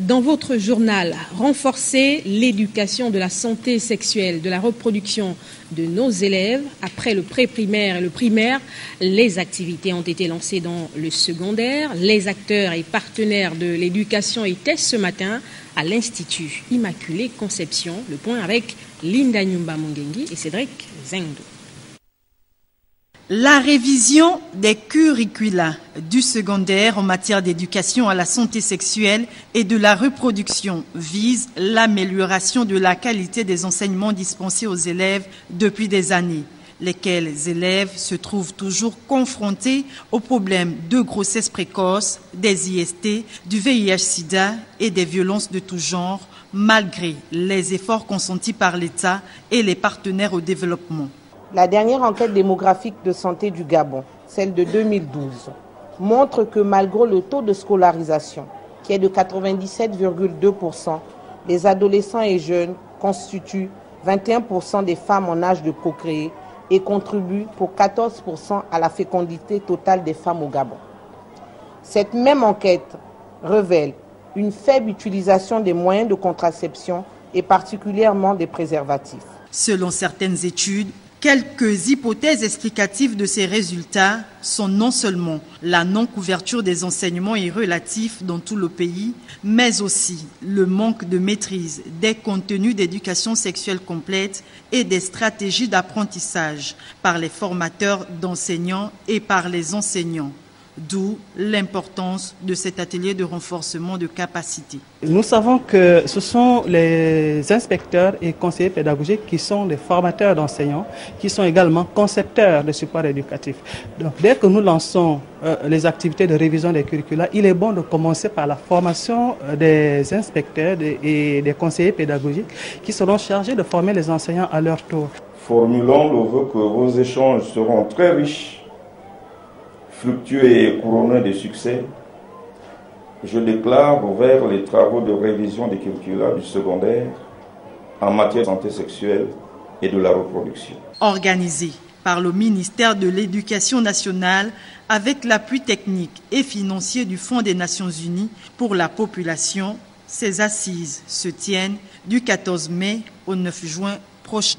Dans votre journal, renforcer l'éducation de la santé sexuelle, de la reproduction de nos élèves. Après le pré-primaire et le primaire, les activités ont été lancées dans le secondaire. Les acteurs et partenaires de l'éducation étaient ce matin à l'Institut Immaculée Conception. Le point avec Linda Nyumba Mungengi et Cédric Zengdo. La révision des curricula du secondaire en matière d'éducation à la santé sexuelle et de la reproduction vise l'amélioration de la qualité des enseignements dispensés aux élèves depuis des années. Lesquels élèves se trouvent toujours confrontés aux problèmes de grossesse précoce, des IST, du VIH-Sida et des violences de tout genre, malgré les efforts consentis par l'État et les partenaires au développement. La dernière enquête démographique de santé du Gabon, celle de 2012, montre que malgré le taux de scolarisation, qui est de 97,2%, les adolescents et jeunes constituent 21% des femmes en âge de procréer et contribuent pour 14% à la fécondité totale des femmes au Gabon. Cette même enquête révèle une faible utilisation des moyens de contraception et particulièrement des préservatifs. Selon certaines études, quelques hypothèses explicatives de ces résultats sont non seulement la non-couverture des enseignements et relatifs dans tout le pays, mais aussi le manque de maîtrise des contenus d'éducation sexuelle complète et des stratégies d'apprentissage par les formateurs d'enseignants et par les enseignants. D'où l'importance de cet atelier de renforcement de capacité. Nous savons que ce sont les inspecteurs et conseillers pédagogiques qui sont les formateurs d'enseignants, qui sont également concepteurs de supports éducatifs. Donc, dès que nous lançons les activités de révision des curricula, il est bon de commencer par la formation des inspecteurs et des conseillers pédagogiques qui seront chargés de former les enseignants à leur tour. Formulons le vœu que vos échanges seront très riches, fructueux et couronné de succès. Je déclare ouvert les travaux de révision des curricula du secondaire en matière de santé sexuelle et de la reproduction. Organisé par le ministère de l'Éducation nationale avec l'appui technique et financier du Fonds des Nations Unies pour la population, ces assises se tiennent du 14 mai au 9 juin prochain.